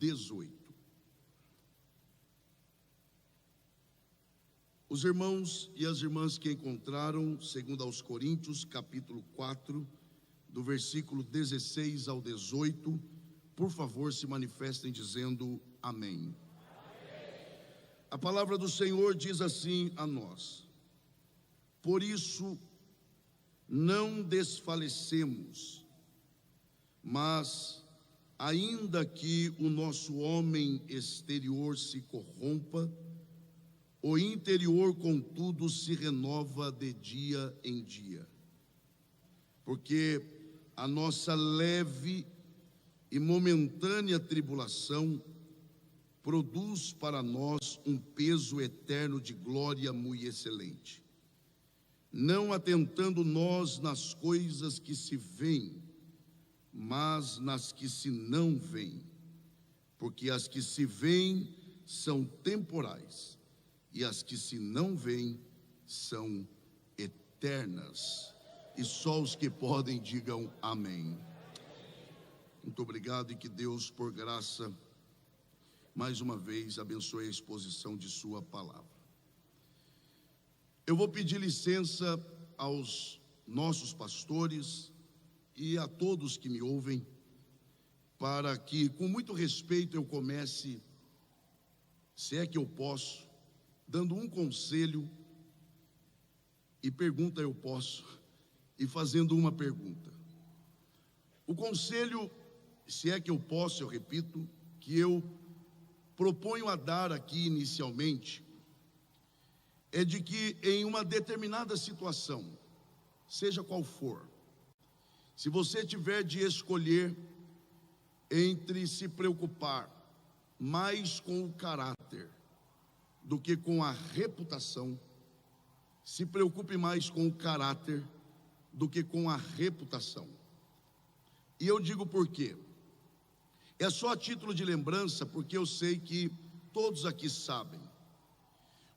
18. Os irmãos e as irmãs que encontraram, segundo aos Coríntios, capítulo 4, do versículo 16 ao 18, por favor, se manifestem dizendo amém. A palavra do Senhor diz assim a nós: por isso não desfalecemos, mas ainda que o nosso homem exterior se corrompa, o interior, contudo, se renova de dia em dia, porque a nossa leve e momentânea tribulação produz para nós um peso eterno de glória muito excelente, não atentando nós nas coisas que se veem, mas nas que se não veem, porque as que se veem são temporais, e as que se não veem são eternas. E só os que podem digam amém. Muito obrigado, e que Deus, por graça, mais uma vez abençoe a exposição de sua palavra. Eu vou pedir licença aos nossos pastores e a todos que me ouvem, para que com muito respeito eu comece, se é que eu posso, dando um conselho, e pergunta eu posso, e fazendo uma pergunta. O conselho, se é que eu posso, eu repito, que eu proponho a dar aqui inicialmente, é de que em uma determinada situação, seja qual for, se você tiver de escolher entre se preocupar mais com o caráter do que com a reputação, se preocupe mais com o caráter do que com a reputação. E eu digo por quê? É só a título de lembrança, porque eu sei que todos aqui sabem.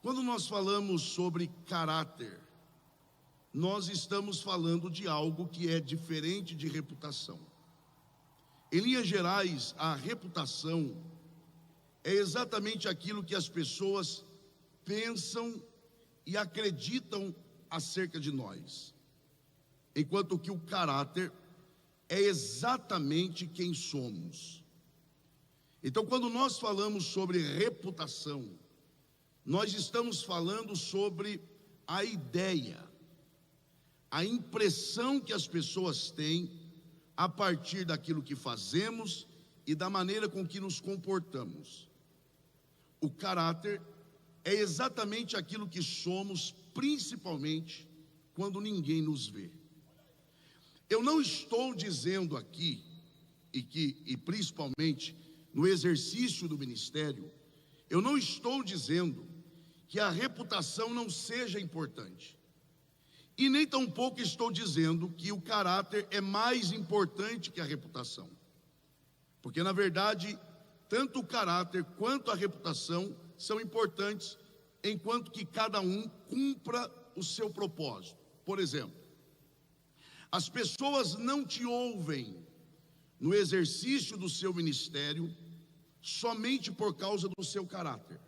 Quando nós falamos sobre caráter, nós estamos falando de algo que é diferente de reputação. Em linhas gerais, a reputação é exatamente aquilo que as pessoas pensam e acreditam acerca de nós, enquanto que o caráter é exatamente quem somos. Então, quando nós falamos sobre reputação, nós estamos falando sobre a ideia, a impressão que as pessoas têm a partir daquilo que fazemos e da maneira com que nos comportamos. O caráter é exatamente aquilo que somos, principalmente quando ninguém nos vê. Eu não estou dizendo aqui, e principalmente no exercício do ministério, eu não estou dizendo que a reputação não seja importante. E nem tampouco estou dizendo que o caráter é mais importante que a reputação. Porque, na verdade, tanto o caráter quanto a reputação são importantes, enquanto que cada um cumpra o seu propósito. Por exemplo, as pessoas não te ouvem no exercício do seu ministério somente por causa do seu caráter.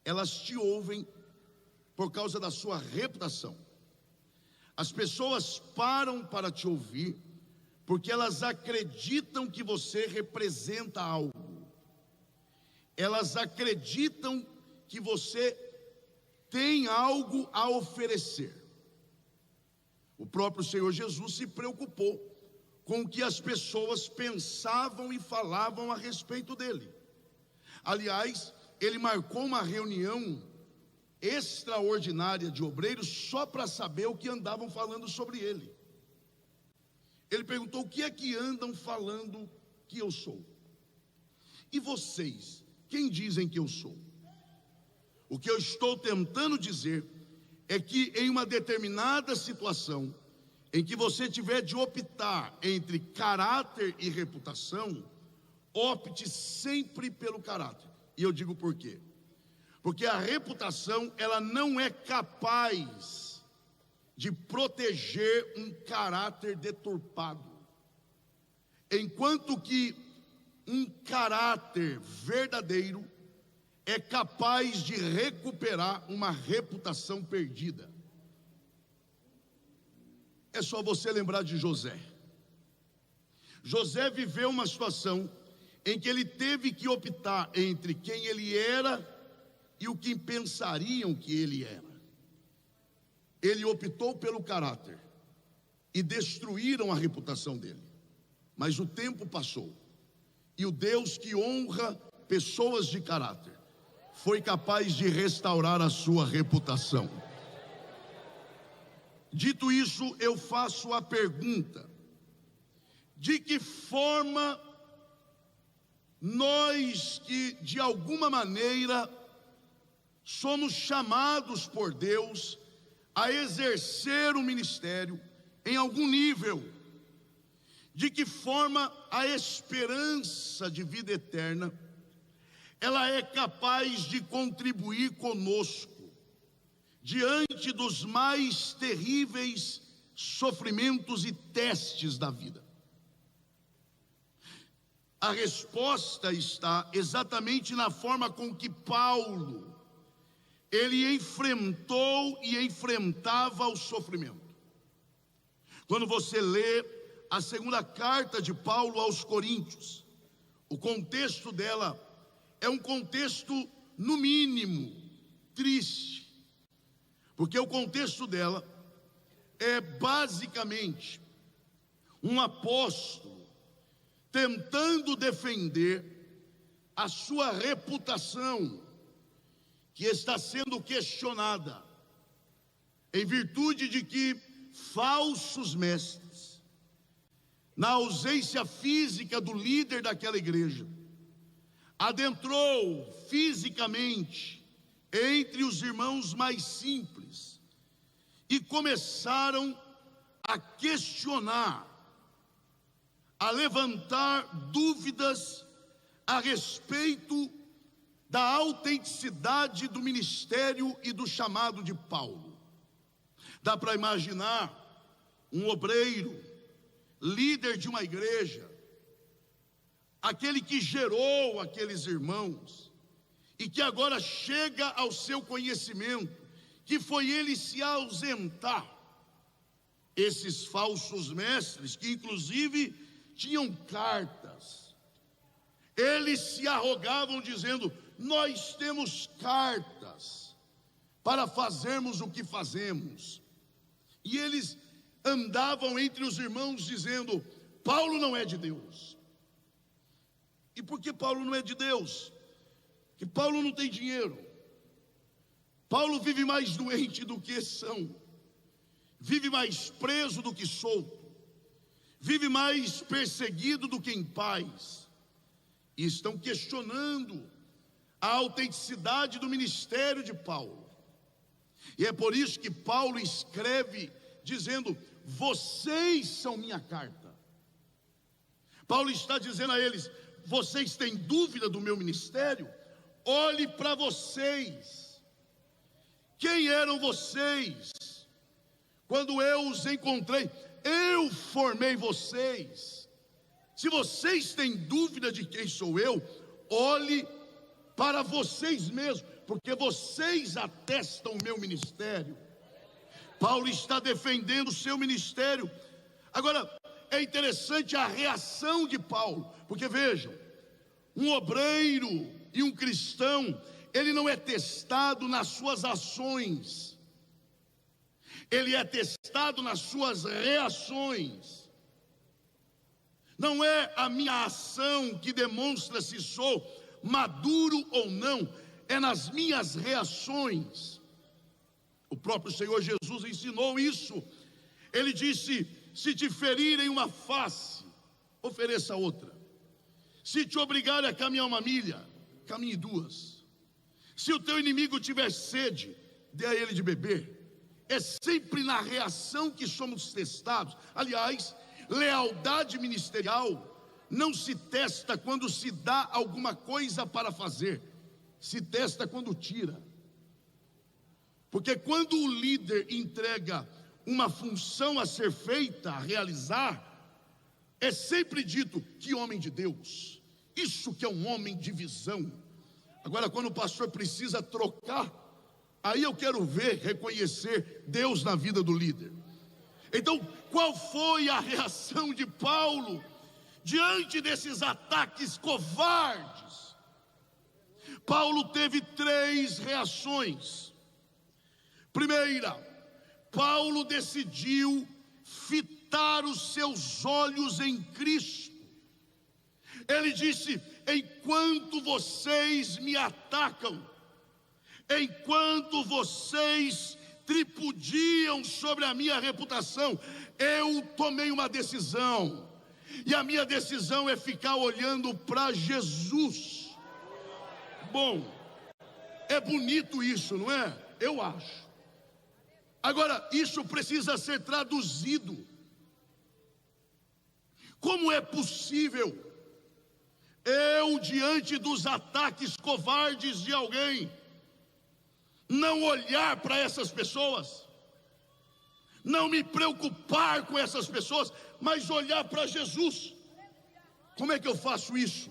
Elas te ouvem por causa da sua reputação. As pessoas param para te ouvir porque elas acreditam que você representa algo. Elas acreditam que você tem algo a oferecer. O próprio Senhor Jesus se preocupou com o que as pessoas pensavam e falavam a respeito dele. Aliás, ele marcou uma reunião extraordinária de obreiros só para saber o que andavam falando sobre ele. Ele perguntou: o que é que andam falando que eu sou? E vocês, quem dizem que eu sou? O que eu estou tentando dizer é que em uma determinada situação, em que você tiver de optar entre caráter e reputação, opte sempre pelo caráter. E eu digo por quê? Porque a reputação, ela não é capaz de proteger um caráter deturpado, enquanto que um caráter verdadeiro é capaz de recuperar uma reputação perdida. É só você lembrar de José. José viveu uma situação em que ele teve que optar entre quem ele era e o que pensariam que ele era. Ele optou pelo caráter e destruíram a reputação dele. Mas o tempo passou e o Deus que honra pessoas de caráter foi capaz de restaurar a sua reputação. Dito isso, eu faço a pergunta: de que forma nós que de alguma maneira somos chamados por Deus a exercer o ministério em algum nível, de que forma a esperança de vida eterna ela é capaz de contribuir conosco diante dos mais terríveis sofrimentos e testes da vida? A resposta está exatamente na forma com que Paulo ele enfrentou e enfrentava o sofrimento. Quando você lê a segunda carta de Paulo aos Coríntios, o contexto dela é um contexto, no mínimo, triste, porque o contexto dela é basicamente um apóstolo tentando defender a sua reputação, que está sendo questionada, em virtude de que falsos mestres, na ausência física do líder daquela igreja, adentrou fisicamente entre os irmãos mais simples e começaram a questionar, a levantar dúvidas a respeito da autenticidade do ministério e do chamado de Paulo. Dá para imaginar um obreiro, líder de uma igreja, aquele que gerou aqueles irmãos e que agora chega ao seu conhecimento que foi ele se ausentar. Esses falsos mestres, que inclusive tinham cartas, eles se arrogavam dizendo: nós temos cartas para fazermos o que fazemos. E eles andavam entre os irmãos dizendo: Paulo não é de Deus. E por que Paulo não é de Deus? Que Paulo não tem dinheiro. Paulo vive mais doente do que são, vive mais preso do que solto, vive mais perseguido do que em paz. E estão questionando a autenticidade do ministério de Paulo. E é por isso que Paulo escreve dizendo: vocês são minha carta. Paulo está dizendo a eles: vocês têm dúvida do meu ministério? Olhe para vocês. Quem eram vocês quando eu os encontrei? Eu formei vocês. Se vocês têm dúvida de quem sou eu, olhe para vocês mesmos, porque vocês atestam o meu ministério. Paulo está defendendo o seu ministério. Agora, é interessante a reação de Paulo, porque vejam, um obreiro e um cristão, ele não é testado nas suas ações, ele é testado nas suas reações. Não é a minha ação que demonstra se sou maduro ou não, é nas minhas reações. O próprio Senhor Jesus ensinou isso. Ele disse: se te ferirem uma face, ofereça outra. Se te obrigarem a caminhar uma milha, caminhe duas. Se o teu inimigo tiver sede, dê a ele de beber. É sempre na reação que somos testados. Aliás, lealdade ministerial não se testa quando se dá alguma coisa para fazer, se testa quando tira. Porque quando o líder entrega uma função a ser feita, a realizar, é sempre dito: que homem de Deus, Isso que é um homem de visão. Agora, quando o pastor precisa trocar, aí eu quero ver, reconhecer Deus na vida do líder. Então, qual foi a reação de Paulo diante desses ataques covardes? Paulo teve 3 reações. Primeira, Paulo decidiu fitar os seus olhos em Cristo. Ele disse: enquanto vocês me atacam, enquanto vocês tripudiam sobre a minha reputação, eu tomei uma decisão, e a minha decisão é ficar olhando para Jesus. Bom, é bonito isso, não é? Eu acho. Agora, isso precisa ser traduzido. Como é possível eu, diante dos ataques covardes de alguém, não olhar para essas pessoas, não me preocupar com essas pessoas, mas olhar para Jesus? Como é que eu faço isso?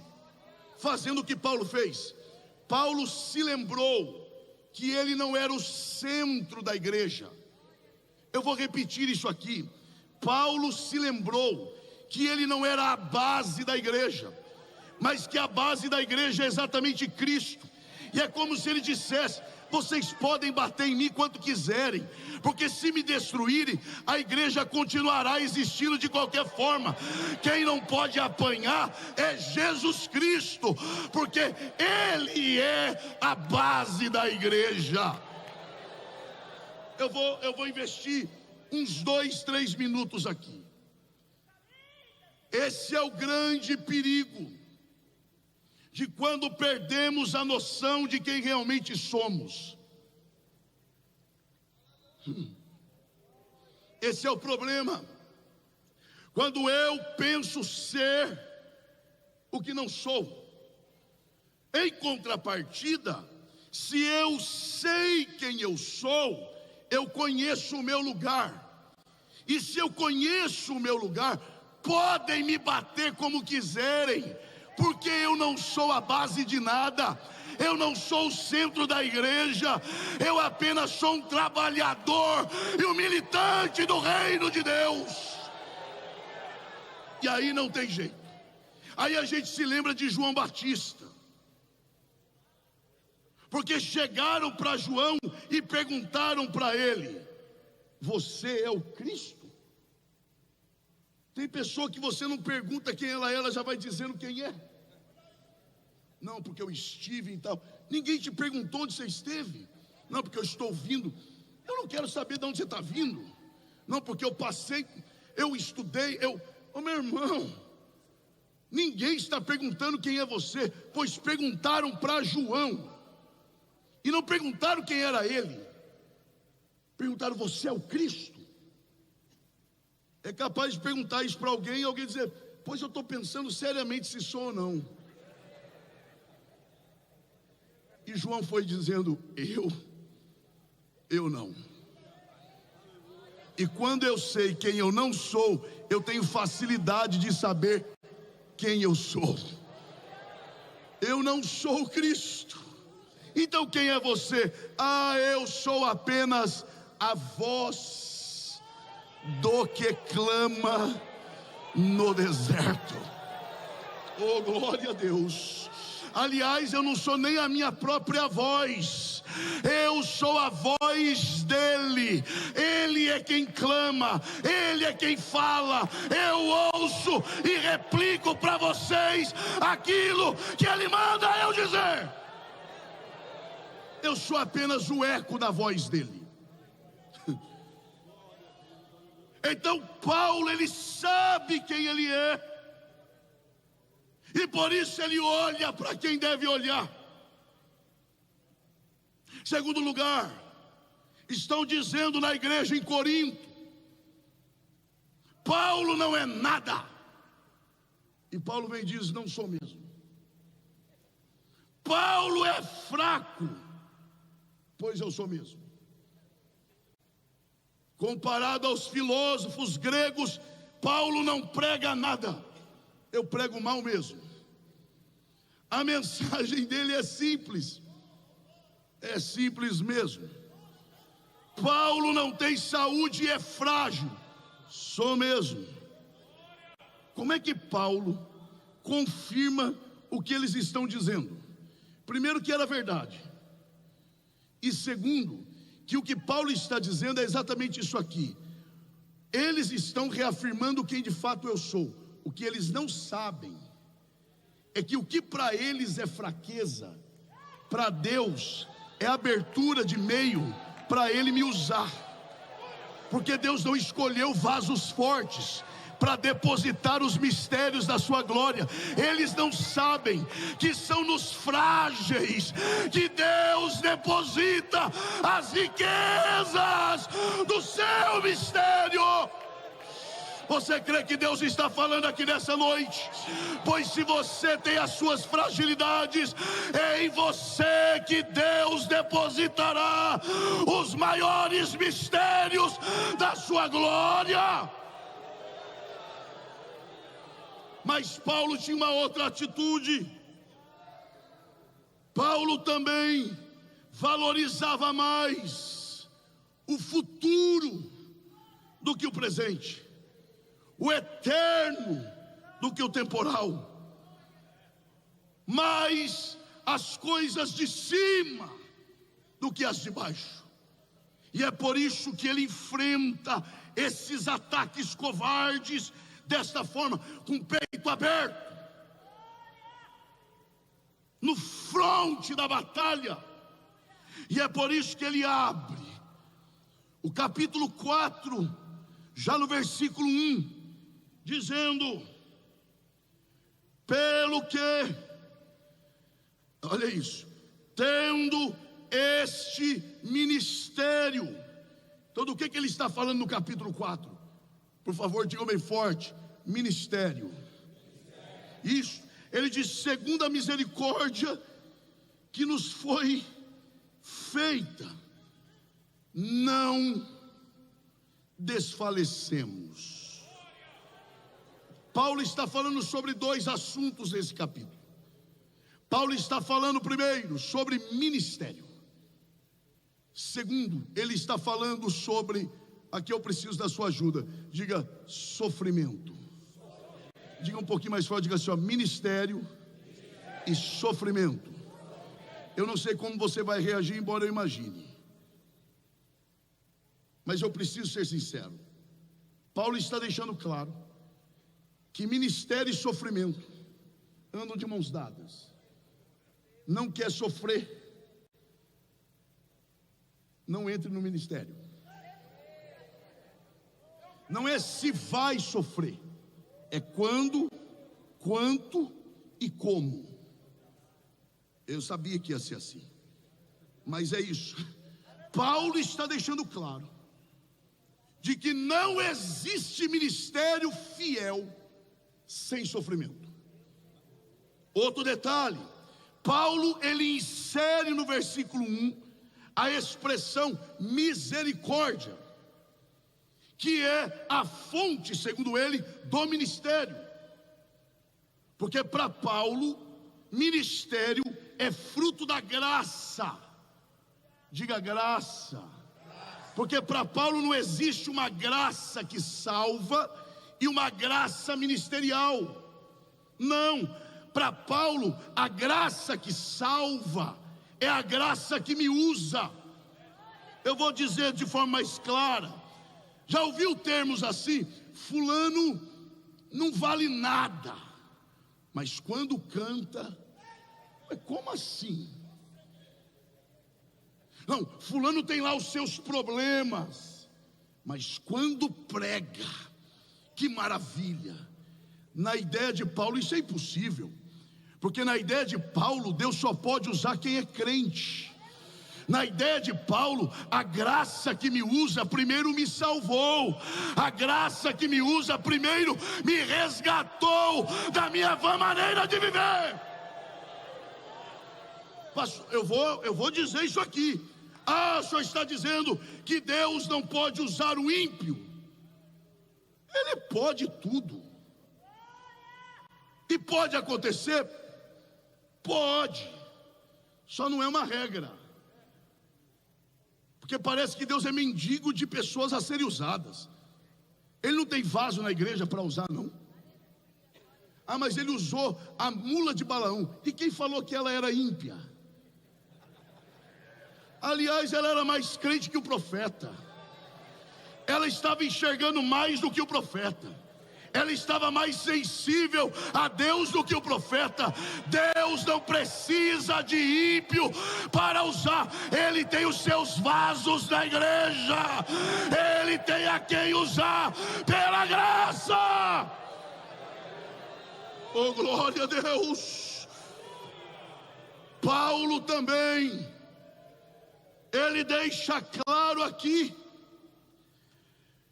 Fazendo o que Paulo fez. Paulo se lembrou que ele não era o centro da igreja. Eu vou repetir isso aqui. Paulo se lembrou que ele não era a base da igreja, mas que a base da igreja é exatamente Cristo. E é como se ele dissesse: vocês podem bater em mim quanto quiserem, porque se me destruírem, a igreja continuará existindo de qualquer forma. Quem não pode apanhar é Jesus Cristo, porque Ele é a base da igreja. Eu vou investir uns 2, 3 minutos aqui. Esse é o grande perigo de quando perdemos a noção de quem realmente somos. Esse é o problema. Quando eu penso ser o que não sou. Em contrapartida, se eu sei quem eu sou, eu conheço o meu lugar. E se eu conheço o meu lugar, podem me bater como quiserem, porque eu não sou a base de nada, eu não sou o centro da igreja, eu apenas sou um trabalhador e um militante do reino de Deus. E aí não tem jeito. Aí a gente se lembra de João Batista, porque chegaram para João e perguntaram para ele: você é o Cristo? Tem pessoa que você não pergunta quem ela já vai dizendo quem é. Não, porque eu estive e tal. Ninguém te perguntou onde você esteve. Não, porque eu estou vindo. Eu não quero saber de onde você está vindo. Não, porque eu passei, eu estudei, Ô meu irmão, ninguém está perguntando quem é você, pois perguntaram para João e não perguntaram quem era ele. Perguntaram: você é o Cristo? É capaz de perguntar isso para alguém e alguém dizer: pois eu estou pensando seriamente se sou ou não. E João foi dizendo: eu não. E quando eu sei quem eu não sou, eu tenho facilidade de saber quem eu sou. Eu não sou Cristo. Então quem é você? Eu sou apenas a voz do que clama no deserto. Oh, glória a Deus. Aliás, eu não sou nem a minha própria voz, eu sou a voz dele. Ele é quem clama, ele é quem fala. Eu ouço e replico para vocês aquilo que ele manda eu dizer. Eu sou apenas o eco da voz dele. Então Paulo, ele sabe quem ele é, e por isso ele olha para quem deve olhar. Segundo lugar, estão dizendo na igreja em Corinto: Paulo não é nada. E Paulo vem e diz: não sou mesmo. Paulo é fraco, pois eu sou mesmo. Comparado aos filósofos gregos, Paulo não prega nada. Eu prego mal mesmo. A mensagem dele é simples mesmo. Paulo não tem saúde e é frágil. Sou mesmo. Como é que Paulo confirma o que eles estão dizendo? Primeiro, que era verdade. E segundo, que o que Paulo está dizendo é exatamente isso aqui. Eles estão reafirmando quem de fato eu sou. O que eles não sabem é que o que para eles é fraqueza, para Deus é abertura de meio para Ele me usar. Porque Deus não escolheu vasos fortes para depositar os mistérios da sua glória. Eles não sabem que são nos frágeis que Deus deposita as riquezas do seu mistério. Você crê que Deus está falando aqui nessa noite? Pois se você tem as suas fragilidades, é em você que Deus depositará os maiores mistérios da sua glória. Mas Paulo tinha uma outra atitude. Paulo também valorizava mais o futuro do que o presente, o eterno do que o temporal, mais as coisas de cima do que as de baixo. E é por isso que ele enfrenta esses ataques covardes desta forma, com o peito aberto, no fronte da batalha. E é por isso que ele abre o capítulo 4, já no versículo 1, dizendo: pelo que, olha isso, tendo este ministério. Então do que ele está falando no capítulo 4? Por favor, digam bem forte: ministério. Isso, ele diz: segundo a misericórdia que nos foi feita, não desfalecemos. Paulo está falando sobre dois assuntos nesse capítulo. Paulo está falando primeiro sobre ministério. Segundo, ele está falando sobre, aqui eu preciso da sua ajuda, diga sofrimento. Diga um pouquinho mais forte, diga assim, ó, ministério e sofrimento. Eu não sei como você vai reagir, embora eu imagine, mas eu preciso ser sincero. Paulo está deixando claro que ministério e sofrimento andam de mãos dadas. Não quer sofrer, não entre no ministério. Não é se vai sofrer, é quando, quanto e como. Eu sabia que ia ser assim, mas é isso. Paulo está deixando claro de que não existe ministério fiel sem sofrimento. Outro detalhe, Paulo ele insere no versículo 1 a expressão misericórdia, que é a fonte, segundo ele, do ministério. Porque para Paulo, ministério é fruto da graça. Diga graça. Porque para Paulo não existe uma graça que salva e uma graça ministerial. Não, para Paulo a graça que salva é a graça que me usa. Eu vou dizer de forma mais clara. Já ouviu termos assim? Fulano não vale nada, mas quando canta, como assim? Não, fulano tem lá os seus problemas, mas quando prega, que maravilha. Na ideia de Paulo isso é impossível, porque na ideia de Paulo Deus só pode usar quem é crente. Na ideia de Paulo, a graça que me usa primeiro me salvou, a graça que me usa primeiro me resgatou da minha vã maneira de viver. Eu vou dizer isso aqui. O senhor está dizendo que Deus não pode usar o ímpio? Ele pode tudo. E pode acontecer Pode, só não é uma regra, porque parece que Deus é mendigo de pessoas a serem usadas. Ele não tem vaso na igreja para usar, não. Ah, mas ele usou a mula de Balaão. E quem falou que ela era ímpia? Aliás, ela era mais crente que o profeta. Ela estava enxergando mais do que o profeta. Ela estava mais sensível a Deus do que o profeta. Deus não precisa de ímpio para usar. Ele tem os seus vasos na igreja. Ele tem a quem usar pela graça. Oh, glória a Deus. Paulo também, ele deixa claro aqui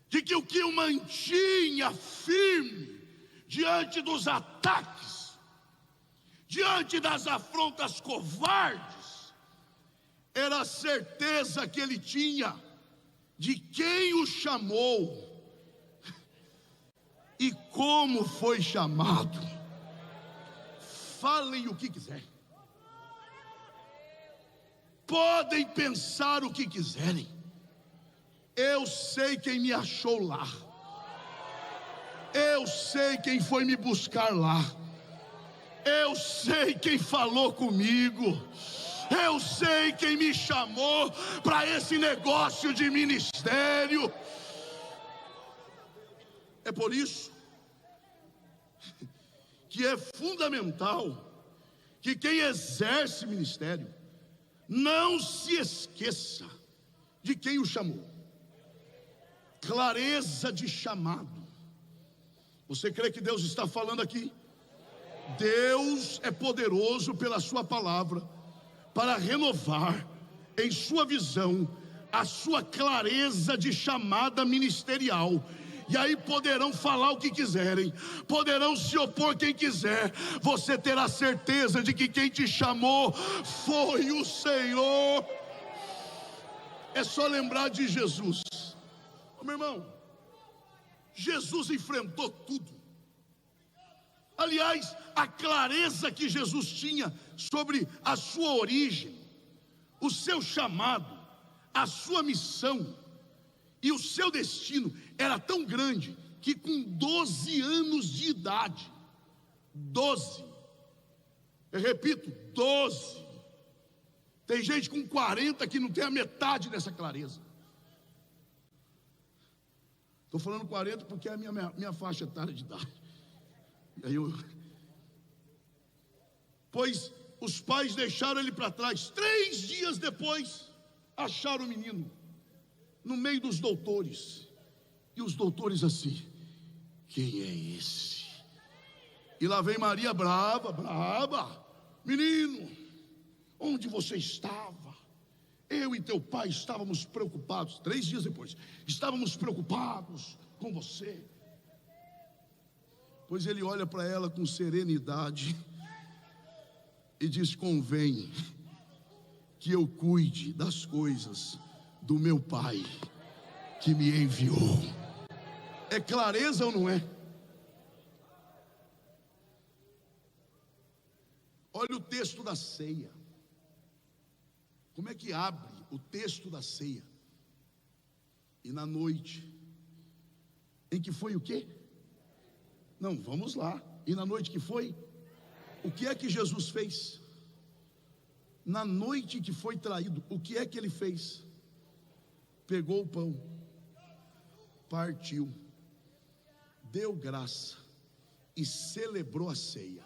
de que o que o mantinha firme diante dos ataques, diante das afrontas covardes, era a certeza que ele tinha de quem o chamou e como foi chamado. Falem o que quiser, podem pensar o que quiserem, eu sei quem me achou lá, eu sei quem foi me buscar lá, eu sei quem falou comigo, eu sei quem me chamou para esse negócio de ministério. É por isso que é fundamental que quem exerce ministério não se esqueça de quem o chamou. Clareza de chamado. Você crê que Deus está falando aqui? Deus é poderoso pela sua palavra para renovar em sua visão a sua clareza de chamada ministerial. E aí poderão falar o que quiserem, poderão se opor quem quiser, você terá certeza de que quem te chamou foi o Senhor. É só lembrar de Jesus. Meu irmão, Jesus enfrentou tudo. Aliás, a clareza que Jesus tinha sobre a sua origem, o seu chamado, a sua missão e o seu destino era tão grande que com 12 anos de idade, 12, eu repito, 12, tem gente com 40 que não tem a metade dessa clareza. Estou falando 40 porque é a minha faixa etária de idade. Pois os pais deixaram ele para trás. 3 dias depois, acharam o menino no meio dos doutores. E os doutores assim: quem é esse? E lá vem Maria brava: menino, onde você estava? Eu e teu pai estávamos preocupados. 3 dias depois, estávamos preocupados com você. Pois ele olha para ela com serenidade e diz: convém que eu cuide das coisas do meu pai que me enviou. É clareza ou não é? Olha o texto da ceia. Como é que abre o texto da ceia? E na noite em que foi o quê? Não, vamos lá. E na noite que foi? O que é que Jesus fez? Na noite que foi traído, o que é que ele fez? Pegou o pão, partiu, deu graça e celebrou a ceia.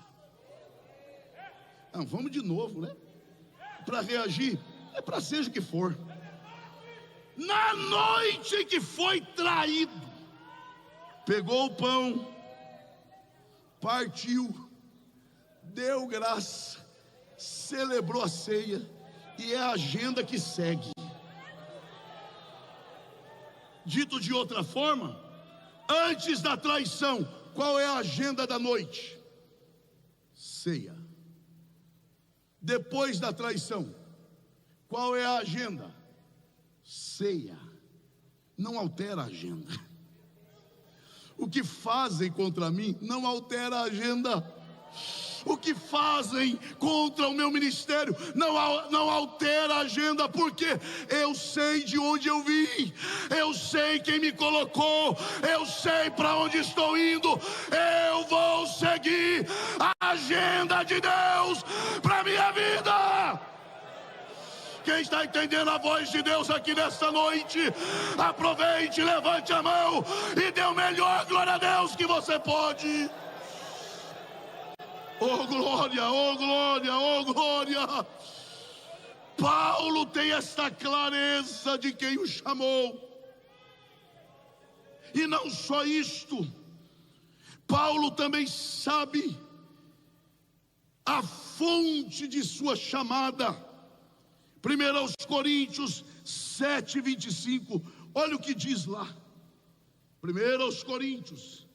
Não, vamos de novo, né? Para reagir, é para seja o que for. Na noite que foi traído, pegou o pão, partiu, deu graça, celebrou a ceia, e é a agenda que segue. Dito de outra forma, antes da traição, qual é a agenda da noite? Ceia. Depois da traição, qual é a agenda? Ceia. Não altera a agenda. O que fazem contra mim não altera a agenda. o que fazem contra o meu ministério não altera a agenda, porque eu sei de onde eu vim, eu sei quem me colocou, eu sei para onde estou indo. Eu vou seguir a agenda de Deus para minha vida. Quem está entendendo a voz de Deus aqui nesta noite, aproveite, levante a mão e dê o melhor glória a Deus que você pode. Oh glória, oh glória, oh glória. Paulo tem esta clareza de quem o chamou. E não só isto, Paulo também sabe a fonte de sua chamada. 1 Coríntios 7:25, olha o que diz lá. 1 Coríntios,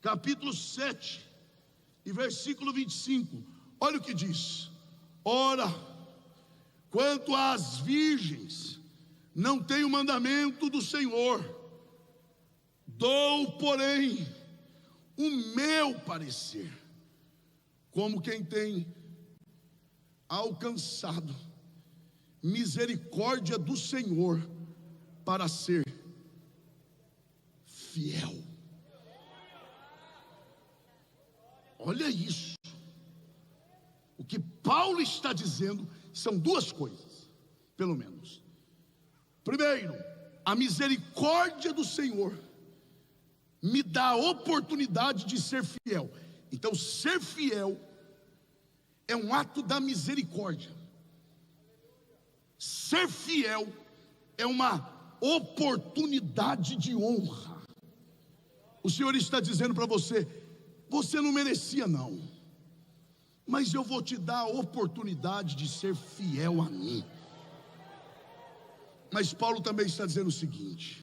capítulo 7, e versículo 25, olha o que diz. Ora, quanto às virgens, não tem o mandamento do Senhor, dou, porém, o meu parecer, como quem tem alcançado misericórdia do Senhor para ser fiel. Olha isso. O que Paulo está dizendo são duas coisas, pelo menos. Primeiro, a misericórdia do Senhor me dá a oportunidade de ser fiel. Então, ser fiel é um ato da misericórdia. Ser fiel é uma oportunidade de honra. O Senhor está dizendo para você: você não merecia não, mas eu vou te dar a oportunidade de ser fiel a mim. Mas Paulo também está dizendo o seguinte: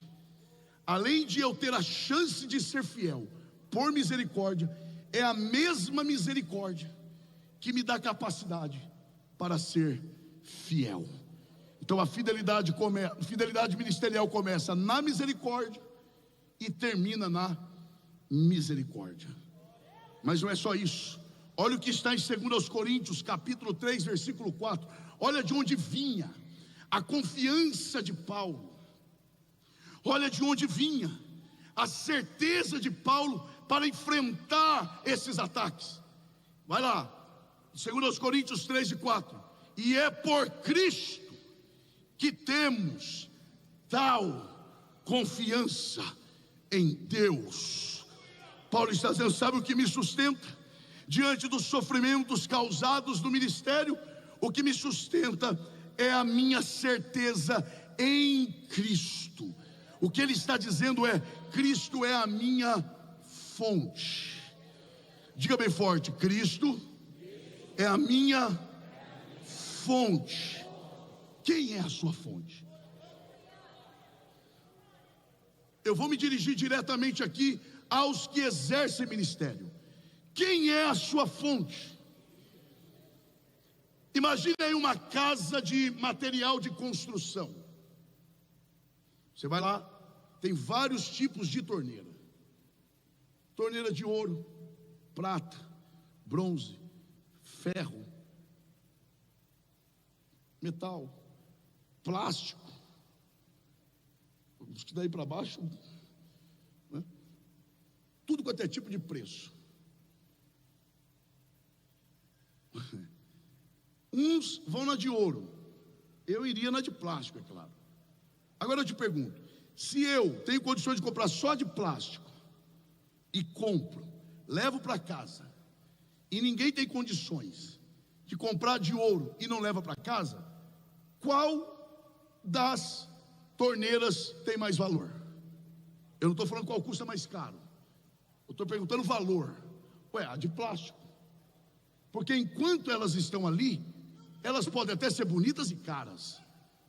além de eu ter a chance de ser fiel por misericórdia, é a mesma misericórdia que me dá capacidade para ser fiel. Então a fidelidade ministerial começa na misericórdia e termina na misericórdia. Mas não é só isso. Olha o que está em 2 Coríntios, capítulo 3, versículo 4. Olha de onde vinha a confiança de Paulo. Olha de onde vinha a certeza de Paulo para enfrentar esses ataques. Vai lá, 2 Coríntios 3 e 4. E é por Cristo que temos tal confiança em Deus. Paulo está dizendo: sabe o que me sustenta? Diante dos sofrimentos causados no ministério, o que me sustenta é a minha certeza em Cristo. O que ele está dizendo é: Cristo é a minha fonte. Diga bem forte: Cristo é a minha fonte. Quem é a sua fonte? Eu vou me dirigir diretamente aqui aos que exercem ministério. Quem é a sua fonte? Imagine aí uma casa de material de construção. Você vai lá, tem vários tipos de torneira. Torneira de ouro, prata, bronze, ferro, metal, plástico. Os que daí para baixo, né? Tudo quanto é tipo de preço. Uns vão na de ouro, eu iria na de plástico, é claro. Agora eu te pergunto: se eu tenho condições de comprar só de plástico e compro, levo para casa, e ninguém tem condições de comprar de ouro e não leva para casa, qual das torneiras tem mais valor? Eu não estou falando qual custa mais caro, eu estou perguntando o valor. Ué, a de plástico, porque enquanto elas estão ali, elas podem até ser bonitas e caras,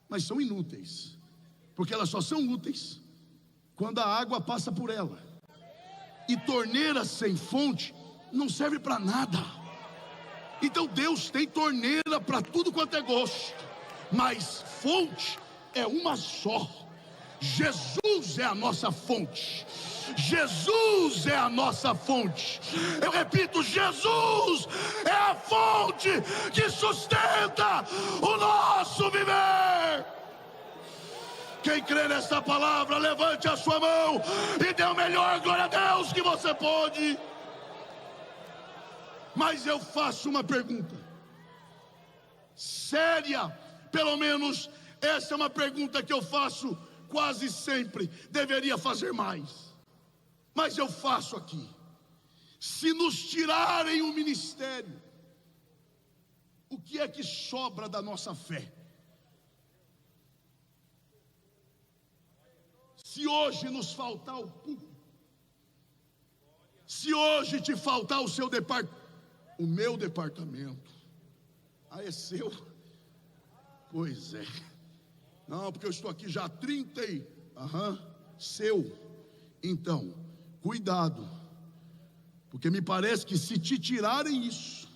mas são inúteis, porque elas só são úteis quando a água passa por ela. E torneira sem fonte não serve para nada. Então Deus tem torneira para tudo quanto é gosto, mas fonte é uma só. Jesus é a nossa fonte. Jesus é a nossa fonte. Eu repito, Jesus é a fonte que sustenta o nosso viver. Quem crê nessa palavra, levante a sua mão e dê o melhor glória a Deus que você pode. Mas eu faço uma pergunta séria, pelo menos essa é uma pergunta que eu faço quase sempre. Deveria fazer mais, mas eu faço aqui. Se nos tirarem o ministério, o que é que sobra da nossa fé? Se hoje nos faltar o púlpito, se hoje te faltar o seu departamento, o meu departamento, é seu? Pois é. Não, porque eu estou aqui já há 30 e... seu. Então, cuidado, porque me parece que se te tirarem isso,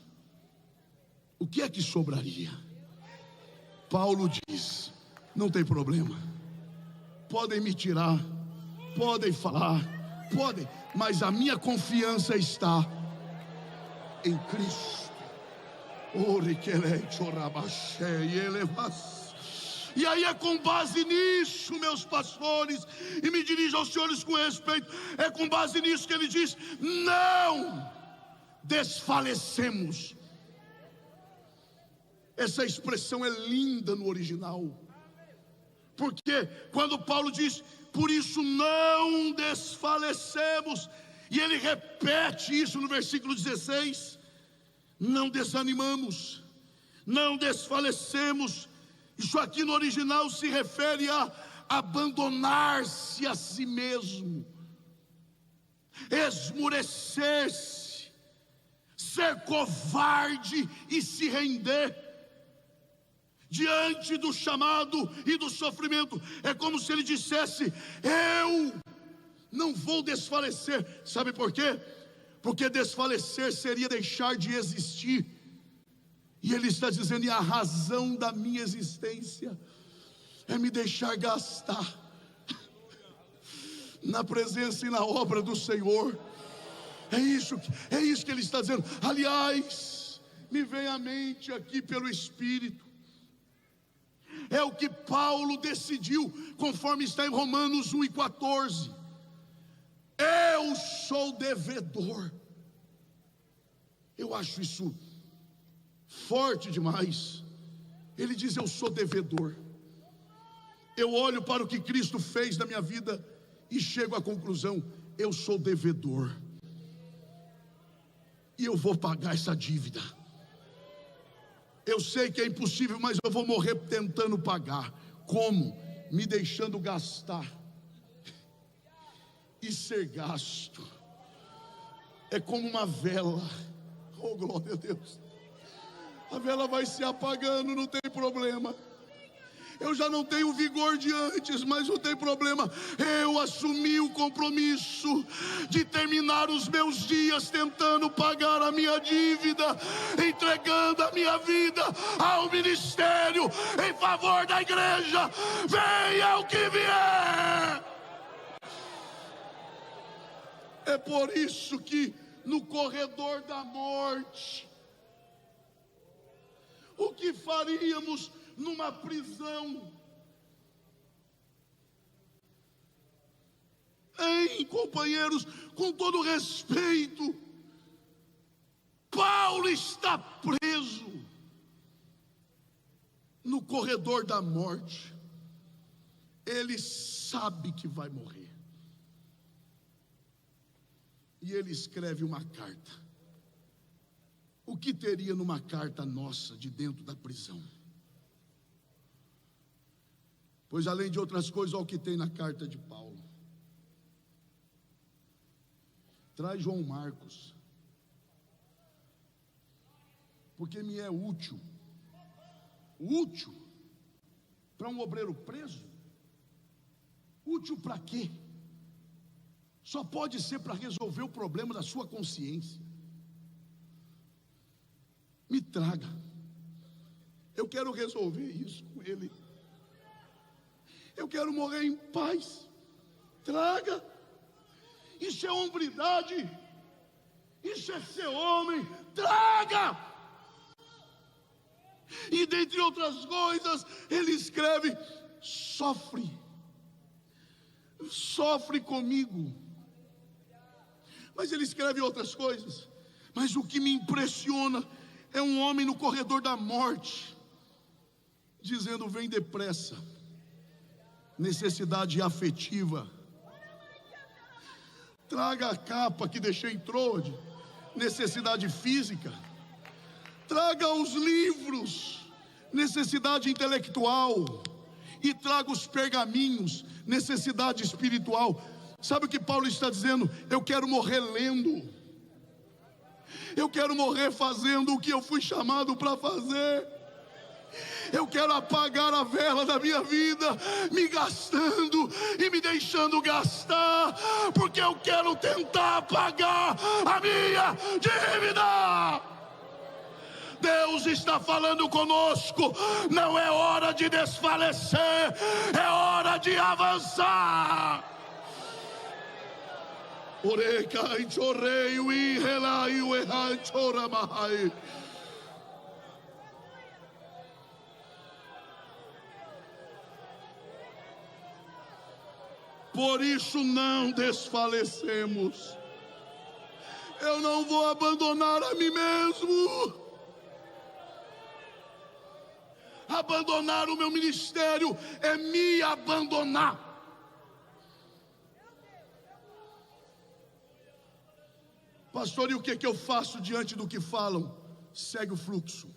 o que é que sobraria? Paulo diz, não tem problema, podem me tirar, podem falar, podem, mas a minha confiança está em Cristo. E aí é com base nisso, meus pastores, e me dirijo aos senhores com respeito, é com base nisso que ele diz: não desfalecemos. Essa expressão é linda no original, porque quando Paulo diz, por isso não desfalecemos, e ele repete isso no versículo 16, não desanimamos, não desfalecemos. Isso aqui no original se refere a abandonar-se a si mesmo, esmurecer-se, ser covarde e se render diante do chamado e do sofrimento. É como se ele dissesse: eu não vou desfalecer. Sabe por quê? Porque desfalecer seria deixar de existir. E ele está dizendo: e a razão da minha existência é me deixar gastar na presença e na obra do Senhor. É isso que ele está dizendo. Aliás, me vem à mente aqui pelo Espírito, é o que Paulo decidiu, conforme está em Romanos 1:14. Eu sou devedor. Eu acho isso forte demais. Ele diz: eu sou devedor. Eu olho para o que Cristo fez na minha vida e chego à conclusão: eu sou devedor, e eu vou pagar essa dívida. Eu sei que é impossível, mas eu vou morrer tentando pagar. Como? Me deixando gastar e ser gasto. É como uma vela. Oh, glória a Deus. A vela vai se apagando, não tem problema. Eu já não tenho o vigor de antes, mas não tem problema. Eu assumi o compromisso de terminar os meus dias tentando pagar a minha dívida, entregando a minha vida ao ministério em favor da igreja. Venha o que vier. É por isso que no corredor da morte, o que faríamos numa prisão? Hein, companheiros, com todo respeito, Paulo está preso no corredor da morte. Ele sabe que vai morrer, e ele escreve uma carta. O que teria numa carta nossa de dentro da prisão? Pois além de outras coisas, olha o que tem na carta de Paulo. Traz João Marcos, porque me é útil. Útil para um obreiro preso? Útil para quê? Só pode ser para resolver o problema da sua consciência. Me traga, eu quero resolver isso com ele. Eu quero morrer em paz. Traga. Isso é hombridade. Isso é ser homem. Traga. E dentre outras coisas, ele escreve: sofre comigo. Mas ele escreve outras coisas. Mas o que me impressiona é um homem no corredor da morte, dizendo: vem depressa. Necessidade afetiva. Traga a capa que deixei em Trode. Necessidade física. Traga os livros. Necessidade intelectual. E traga os pergaminhos. Necessidade espiritual. Sabe o que Paulo está dizendo? Eu quero morrer lendo. Eu quero morrer fazendo o que eu fui chamado para fazer. Eu quero apagar a vela da minha vida, me gastando e me deixando gastar, porque eu quero tentar apagar a minha dívida. Deus está falando conosco. Não é hora de desfalecer, é hora de avançar. Por isso não desfalecemos. Eu não vou abandonar a mim mesmo. Abandonar o meu ministério é me abandonar. Pastor, e o que eu faço diante do que falam? Segue o fluxo.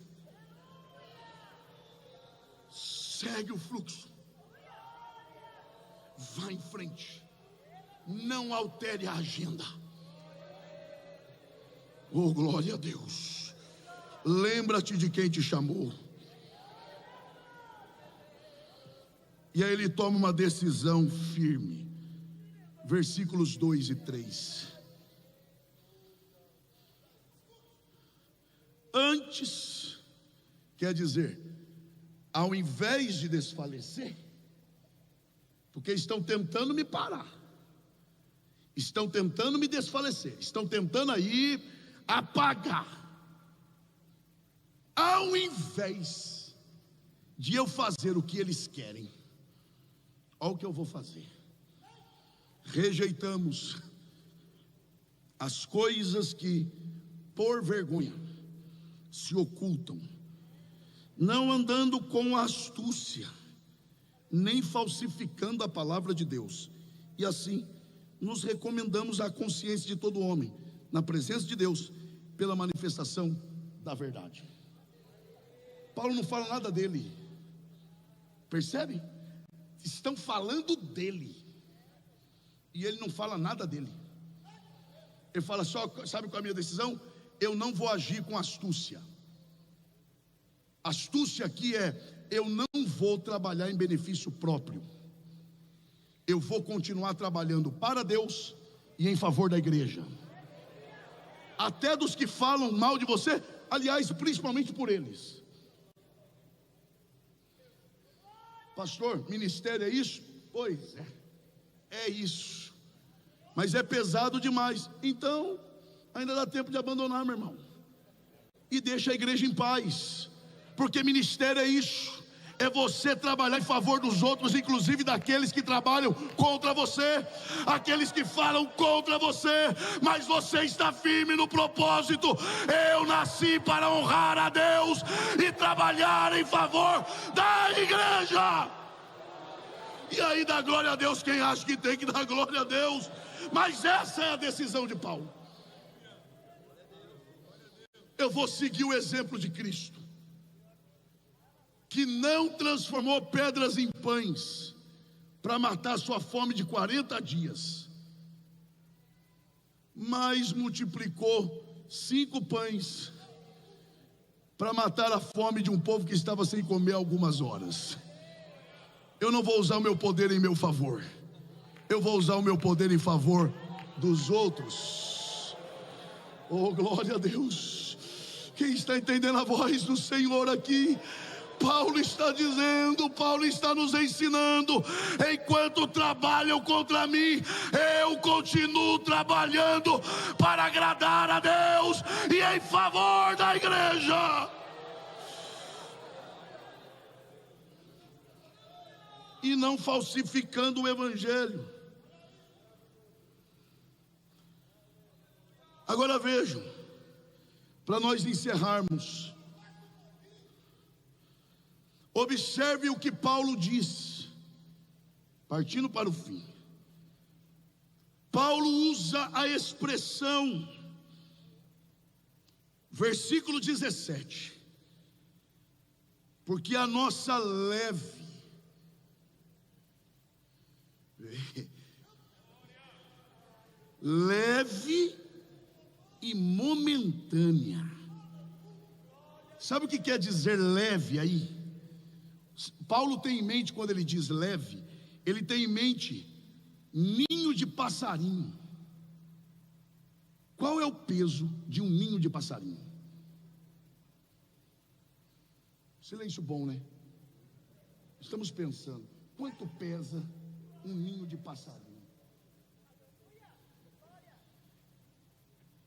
Segue o fluxo. Vá em frente. Não altere a agenda. Oh, glória a Deus. Lembra-te de quem te chamou. E aí ele toma uma decisão firme. Versículos 2 e 3. Antes, quer dizer, ao invés de desfalecer, porque estão tentando me parar, estão tentando me desfalecer, estão tentando aí apagar. Ao invés de eu fazer o que eles querem, olha o que eu vou fazer. Rejeitamos as coisas que por vergonha se ocultam, não andando com astúcia, nem falsificando a palavra de Deus, e assim nos recomendamos à consciência de todo homem, na presença de Deus, pela manifestação da verdade. Paulo não fala nada dele, percebe? Estão falando dele, e ele não fala nada dele. Ele fala só, sabe qual é a minha decisão? Eu não vou agir com astúcia. Astúcia aqui é: eu não vou trabalhar em benefício próprio. Eu vou continuar trabalhando para Deus e em favor da igreja. Até dos que falam mal de você, aliás, principalmente por eles. Pastor, ministério é isso? Pois é, é isso. Mas é pesado demais. Então, ainda dá tempo de abandonar, meu irmão. E deixa a igreja em paz. Porque ministério é isso. É você trabalhar em favor dos outros, inclusive daqueles que trabalham contra você, aqueles que falam contra você, mas você está firme no propósito. Eu nasci para honrar a Deus e trabalhar em favor da igreja. E aí dá glória a Deus quem acha que tem que dar glória a Deus. Mas essa é a decisão de Paulo. Eu vou seguir o exemplo de Cristo, que não transformou pedras em pães para matar sua fome de 40 dias, mas multiplicou 5 pães para matar a fome de um povo que estava sem comer algumas horas. Eu não vou usar o meu poder em meu favor, eu vou usar o meu poder em favor dos outros. Oh, glória a Deus. Quem está entendendo a voz do Senhor aqui? Paulo está dizendo, Paulo está nos ensinando: enquanto trabalham contra mim, eu continuo trabalhando para agradar a Deus e em favor da igreja. E não falsificando o evangelho. Agora vejam, para nós encerrarmos, observe o que Paulo diz, partindo para o fim. Paulo usa a expressão, versículo 17, porque a nossa leve e momentânea. Sabe o que quer dizer leve aí? Paulo tem em mente, quando ele diz leve, ele tem em mente ninho de passarinho. Qual é o peso de um ninho de passarinho? Silêncio bom, né? Estamos pensando, quanto pesa um ninho de passarinho?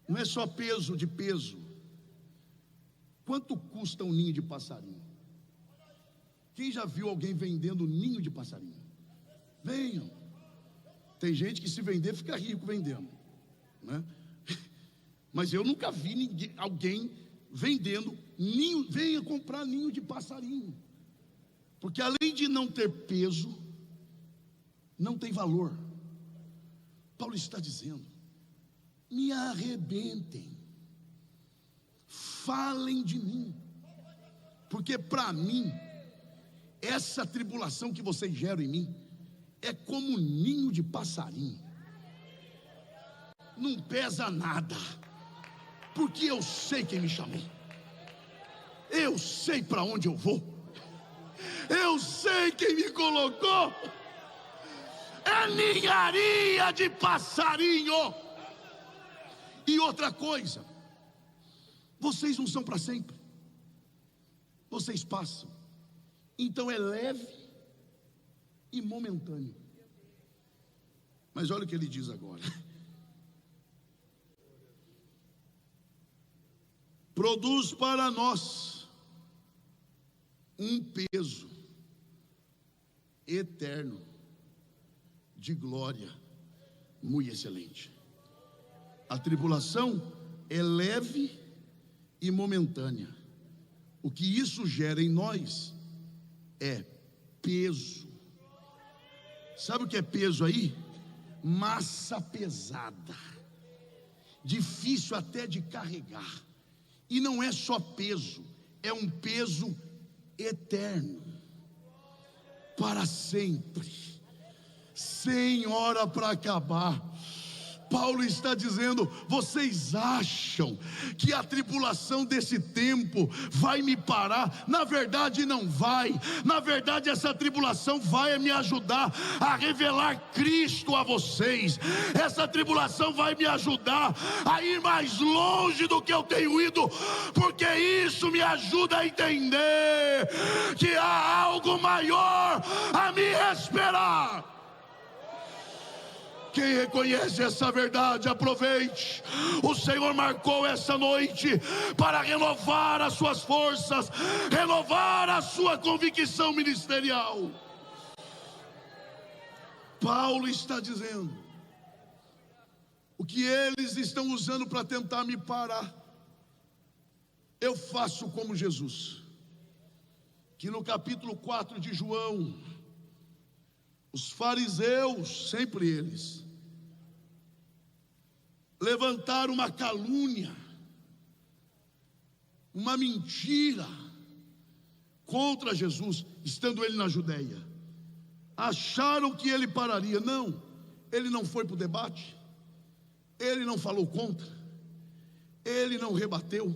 Não é só peso de peso. Quanto custa um ninho de passarinho? Quem já viu alguém vendendo ninho de passarinho? Venham. Tem gente que, se vender, fica rico vendendo, né? Mas eu nunca vi alguém vendendo ninho. Venha comprar ninho de passarinho, porque além de não ter peso, não tem valor. Paulo está dizendo: me arrebentem, falem de mim, porque para mim, essa tribulação que vocês geram em mim é como um ninho de passarinho, não pesa nada, porque eu sei quem me chamou, eu sei para onde eu vou, eu sei quem me colocou. É ninharia de passarinho. E outra coisa, vocês não são para sempre, vocês passam. Então é leve e momentâneo. Mas olha o que ele diz agora: produz para nós um peso eterno de glória muito excelente. A tribulação é leve e momentânea. O que isso gera em nós é peso. Sabe o que é peso aí? Massa pesada, difícil até de carregar. E não é só peso, é um peso eterno, para sempre, sem hora para acabar. Paulo está dizendo: vocês acham que a tribulação desse tempo vai me parar? Na verdade não vai. Na verdade essa tribulação vai me ajudar a revelar Cristo a vocês. Essa tribulação vai me ajudar a ir mais longe do que eu tenho ido, porque isso me ajuda a entender que há algo maior a me esperar. Quem reconhece essa verdade, aproveite. O Senhor marcou essa noite para renovar as suas forças, renovar a sua convicção ministerial. Paulo está dizendo: o que eles estão usando para tentar me parar, eu faço como Jesus, que no capítulo 4 de João, os fariseus, sempre eles, levantaram uma calúnia, uma mentira contra Jesus, estando ele na Judeia. Acharam que ele pararia. Não, ele não foi para o debate, ele não falou contra, ele não rebateu,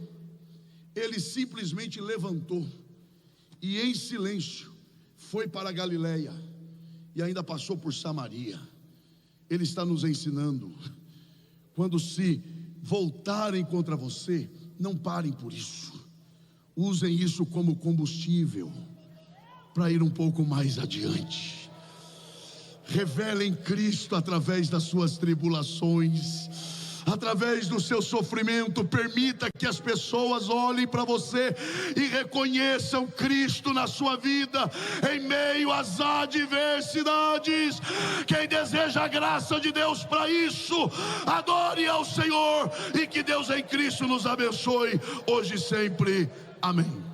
ele simplesmente levantou e em silêncio foi para a Galileia. E ainda passou por Samaria. Ele está nos ensinando: quando se voltarem contra você, não parem por isso. usem isso como combustível para ir um pouco mais adiante. Revelem Cristo através das suas tribulações, através do seu sofrimento. Permita que as pessoas olhem para você e reconheçam Cristo na sua vida, em meio às adversidades. Quem deseja a graça de Deus para isso, adore ao Senhor, e que Deus em Cristo nos abençoe, hoje e sempre. Amém.